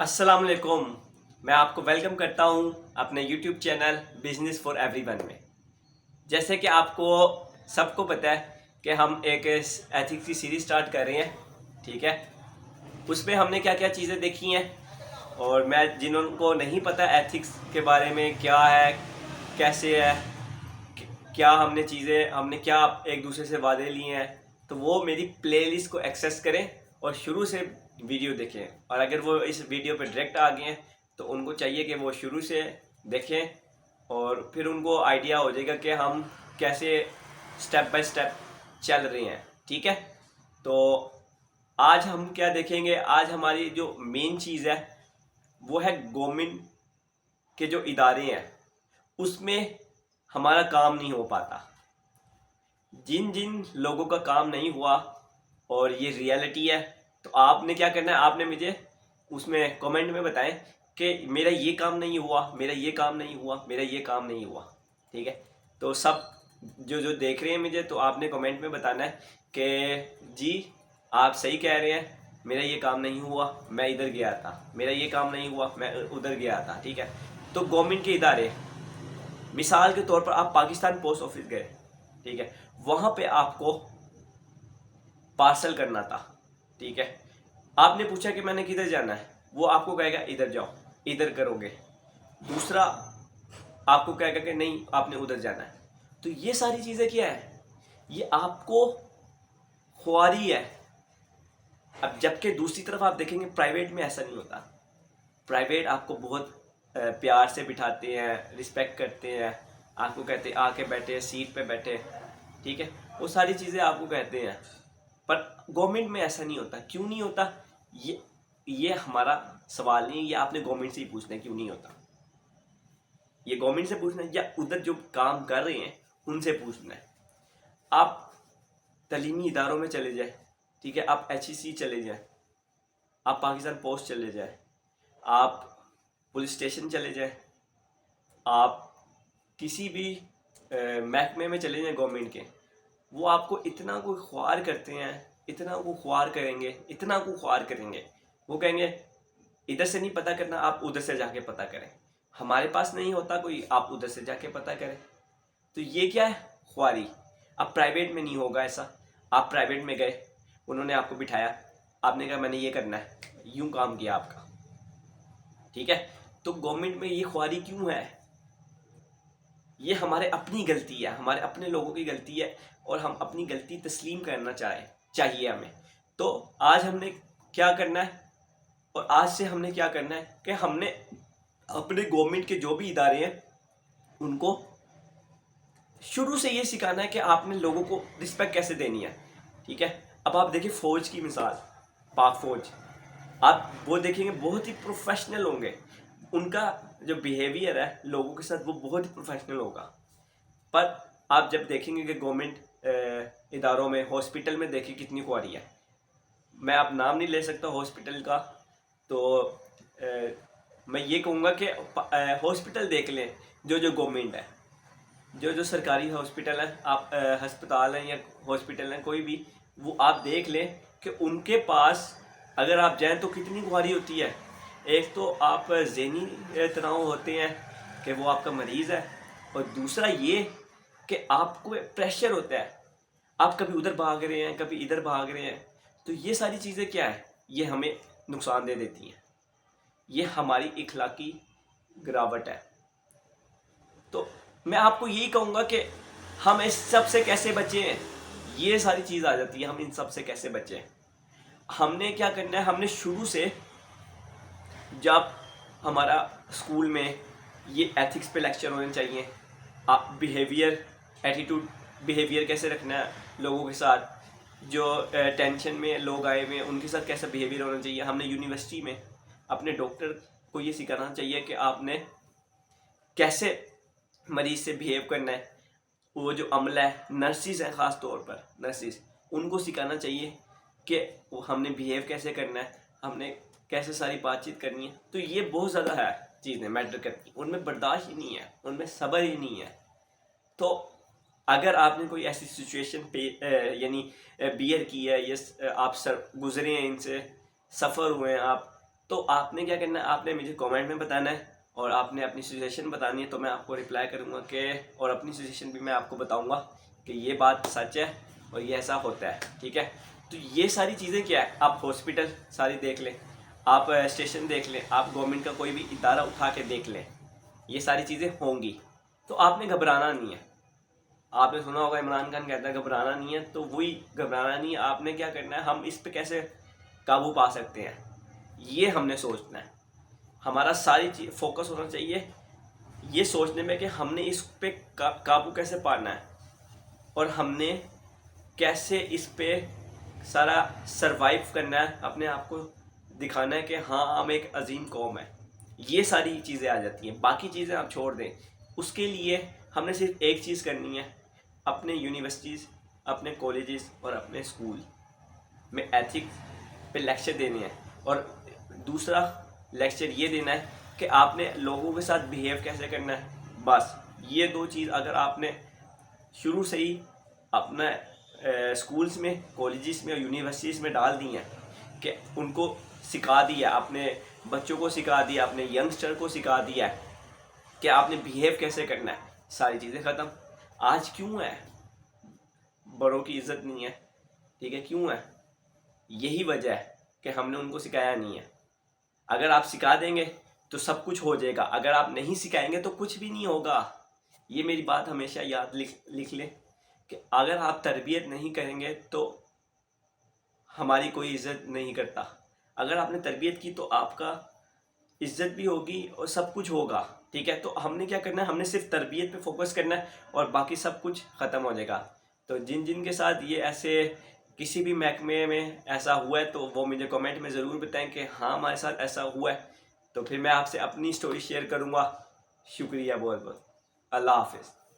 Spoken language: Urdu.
السلام علیکم. میں آپ کو ویلکم کرتا ہوں اپنے YouTube channel business for every one میں. جیسے کہ آپ کو سب کو پتہ ہے کہ ہم ایک ایتھکس کی سیریز سٹارٹ کر رہے ہیں. ٹھیک ہے, اس میں ہم نے کیا کیا چیزیں دیکھی ہیں, اور میں جنہوں کو نہیں پتہ ایتھکس کے بارے میں کیا ہے, کیسے ہے, کیا ہم نے کیا ایک دوسرے سے وعدے لیے ہیں, تو وہ میری پلے لسٹ کو ایکسیس کریں اور شروع سے ویڈیو دیکھیں. اور اگر وہ اس ویڈیو پہ ڈائریکٹ آ گئے ہیں تو ان کو چاہیے کہ وہ شروع سے دیکھیں, اور پھر ان کو آئیڈیا ہو جائے گا کہ ہم کیسے سٹیپ بائی سٹیپ چل رہے ہیں. ٹھیک ہے, تو آج ہم کیا دیکھیں گے. آج ہماری جو مین چیز ہے وہ ہے گورنمنٹ کے جو ادارے ہیں اس میں ہمارا کام نہیں ہو پاتا. جن جن لوگوں کا کام نہیں ہوا اور یہ ریئلٹی ہے, تو آپ نے کیا کرنا ہے, آپ نے مجھے اس میں کمنٹ میں بتائیں کہ میرا یہ کام نہیں ہوا, میرا یہ کام نہیں ہوا, میرا یہ کام نہیں ہوا. ٹھیک ہے, تو سب جو دیکھ رہے ہیں مجھے, تو آپ نے کمنٹ میں بتانا ہے کہ جی آپ صحیح کہہ رہے ہیں, میرا یہ کام نہیں ہوا, میں ادھر گیا تھا, میرا یہ کام نہیں ہوا, میں ادھر گیا تھا. ٹھیک ہے, تو گورنمنٹ کے ادارے, مثال کے طور پر آپ پاکستان پوسٹ آفس گئے. ٹھیک ہے, وہاں پہ آپ کو پارسل کرنا تھا. ٹھیک ہے, آپ نے پوچھا کہ میں نے کدھر جانا ہے, وہ آپ کو کہے گا ادھر جاؤ, ادھر کرو گے. دوسرا آپ کو کہے گا کہ نہیں آپ نے ادھر جانا ہے. تو یہ ساری چیزیں کیا ہے, یہ آپ کو خواری ہے. اب جبکہ دوسری طرف آپ دیکھیں گے پرائیویٹ میں ایسا نہیں ہوتا. پرائیویٹ آپ کو بہت پیار سے بٹھاتے ہیں, رسپیکٹ کرتے ہیں, آپ کو کہتے ہیں آ کے بیٹھے, سیٹ پہ بیٹھے. ٹھیک ہے, وہ ساری چیزیں آپ کو کہتے ہیں. پر گورنمنٹ میں ایسا نہیں ہوتا. کیوں نہیں ہوتا, یہ ہمارا سوال نہیں ہے, یہ آپ نے گورنمنٹ سے ہی پوچھنا ہے کیوں نہیں ہوتا. یہ گورنمنٹ سے پوچھنا ہے یا ادھر جو کام کر رہے ہیں ان سے پوچھنا ہے. آپ تعلیمی اداروں میں چلے جائیں. ٹھیک ہے, آپ HEC چلے جائیں, آپ پاکستان پوسٹ چلے جائیں, آپ پولیس اسٹیشن چلے جائیں, آپ کسی بھی محکمے میں چلے جائیں گورنمنٹ کے, وہ آپ کو اتنا کوئی خوار کرتے ہیں, اتنا کو خوار کریں گے, اتنا کو خوار کریں گے. وہ کہیں گے ادھر سے نہیں پتہ کرنا, آپ ادھر سے جا کے پتہ کریں. ہمارے پاس نہیں ہوتا کوئی, آپ ادھر سے جا کے پتہ کریں. تو یہ کیا ہے, خواری. اب پرائیویٹ میں نہیں ہوگا ایسا. آپ پرائیویٹ میں گئے, انہوں نے آپ کو بٹھایا, آپ نے کہا میں نے یہ کرنا ہے, یوں کام کیا آپ کا. ٹھیک ہے, تو گورنمنٹ میں یہ خواری کیوں ہے, یہ ہمارے اپنی غلطی ہے, ہمارے اپنے لوگوں کی غلطی ہے, اور ہم اپنی غلطی تسلیم کرنا چاہیے ہمیں. تو آج ہم نے کیا کرنا ہے, اور آج سے ہم نے کیا کرنا ہے کہ ہم نے اپنے گورنمنٹ کے جو بھی ادارے ہیں ان کو شروع سے یہ سکھانا ہے کہ آپ نے لوگوں کو رسپیکٹ کیسے دینی ہے. ٹھیک ہے, اب آپ دیکھیں فوج کی مثال, پاک فوج, آپ وہ دیکھیں گے بہت ہی پروفیشنل ہوں گے. ان کا جو بیہیویئر ہے لوگوں کے ساتھ وہ بہت ہی پروفیشنل ہوگا. پر آپ جب دیکھیں گے کہ گورنمنٹ اداروں میں, ہاسپٹل میں دیکھیں کتنی خواری ہے. میں اب نام نہیں لے سکتا ہاسپٹل کا, تو میں یہ کہوں گا کہ ہاسپٹل دیکھ لیں جو گورنمنٹ ہے, جو سرکاری ہاسپٹل ہیں, آپ ہسپتال ہیں یا ہاسپٹل ہیں کوئی بھی, وہ آپ دیکھ لیں کہ ان کے پاس اگر آپ جائیں تو کتنی خواری ہوتی ہے. ایک تو آپ ذہنی تناؤ ہوتے ہیں کہ وہ آپ کا مریض ہے, اور دوسرا یہ کہ آپ کو پریشر ہوتا ہے, آپ کبھی ادھر بھاگ رہے ہیں, کبھی ادھر بھاگ رہے ہیں. تو یہ ساری چیزیں کیا ہے, یہ ہمیں نقصان دے دیتی ہیں, یہ ہماری اخلاقی گراوٹ ہے. تو میں آپ کو یہی کہوں گا کہ ہم اس سب سے کیسے بچیں. یہ ساری چیز آ جاتی ہے, ہم ان سب سے کیسے بچیں. ہم نے کیا کرنا ہے, ہم نے شروع سے جب ہمارا اسکول میں یہ ایتھکس پہ لیکچر ہونے چاہیے, آپ ایٹیٹیوڈ بیہیویئر کیسے رکھنا ہے لوگوں کے ساتھ, جو ٹینشن میں لوگ آئے ہوئے ہیں ان کے ساتھ کیسا بیہیویئر ہونا چاہیے. ہم نے یونیورسٹی میں اپنے ڈاکٹر کو یہ سکھانا چاہیے کہ آپ نے کیسے مریض سے بیہیو کرنا ہے. وہ جو عملہ ہے, نرسز ہیں خاص طور پر, نرسز, ان کو سکھانا چاہیے کہ ہم نے بیہیو کیسے کرنا ہے, ہم نے کیسے ساری بات چیت کرنی ہے. تو یہ بہت زیادہ ہے چیزیں میٹر کرتی, ان میں برداشت ہی نہیں ہے, ان میں صبر ہی نہیں ہے. تو اگر آپ نے کوئی ایسی سچویشن پہ یعنی بیئر کی ہے, یا آپ گزرے ہیں, ان سے سفر ہوئے ہیں آپ, تو آپ نے کیا کرنا ہے, آپ نے مجھے کامنٹ میں بتانا ہے اور آپ نے اپنی سجیشن بتانی ہے, تو میں آپ کو رپلائی کروں گا کہ, اور اپنی سجیشن بھی میں آپ کو بتاؤں گا کہ یہ بات سچ ہے اور یہ ایسا ہوتا ہے. ٹھیک ہے, تو یہ ساری چیزیں کیا ہے, آپ ہاسپٹل ساری دیکھ لیں, آپ اسٹیشن دیکھ لیں, آپ گورنمنٹ کا کوئی بھی ادارہ اٹھا کے دیکھ لیں, یہ ساری چیزیں ہوں گی. تو آپ نے گھبرانا نہیں ہے. آپ نے سنا ہوگا عمران خان کہتا ہے گھبرانا نہیں ہے, تو وہی گھبرانا نہیں ہے. آپ نے کیا کرنا ہے, ہم اس پہ کیسے قابو پا سکتے ہیں یہ ہم نے سوچنا ہے. ہمارا ساری چیز فوکس ہونا چاہیے یہ سوچنے میں کہ ہم نے اس پہ قابو کیسے پانا ہے اور ہم نے کیسے اس پہ سارا سروائیو کرنا ہے, اپنے آپ کو دکھانا ہے کہ ہاں ہم ایک عظیم قوم ہے. یہ ساری چیزیں آ جاتی ہیں, باقی چیزیں آپ چھوڑ دیں. اس کے لیے ہم نے صرف ایک چیز کرنی ہے, اپنے یونیورسٹیز, اپنے کالجز اور اپنے اسکول میں ایتھکس پہ لیکچر دینے ہیں. اور دوسرا لیکچر یہ دینا ہے کہ آپ نے لوگوں کے ساتھ بیہیو کیسے کرنا ہے. بس یہ دو چیز اگر آپ نے شروع سے ہی اپنا اسکولس میں, کالجز میں اور یونیورسٹیز میں ڈال دی ہیں کہ ان کو سکھا دیا, اپنے بچوں کو سکھا دیا, اپنے ینگسٹر کو سکھا دیا کہ آپ نے بیہیو کیسے کرنا ہے, ساری چیزیں ختم. آج کیوں ہے بڑوں کی عزت نہیں ہے؟ ٹھیک ہے, کیوں ہے؟ یہی وجہ ہے کہ ہم نے ان کو سکھایا نہیں ہے. اگر آپ سکھا دیں گے تو سب کچھ ہو جائے گا, اگر آپ نہیں سکھائیں گے تو کچھ بھی نہیں ہوگا. یہ میری بات ہمیشہ یاد لکھ لیں کہ اگر آپ تربیت نہیں کریں گے تو ہماری کوئی عزت نہیں کرتا. اگر آپ نے تربیت کی تو آپ کا عزت بھی ہوگی اور سب کچھ ہوگا. ٹھیک ہے, تو ہم نے کیا کرنا ہے, ہم نے صرف تربیت پہ فوکس کرنا ہے اور باقی سب کچھ ختم ہو جائے گا. تو جن کے ساتھ یہ ایسے کسی بھی محکمے میں ایسا ہوا ہے تو وہ مجھے کمنٹ میں ضرور بتائیں کہ ہاں ہمارے ساتھ ایسا ہوا ہے, تو پھر میں آپ سے اپنی سٹوری شیئر کروں گا. شکریہ بہت بہت. اللہ حافظ.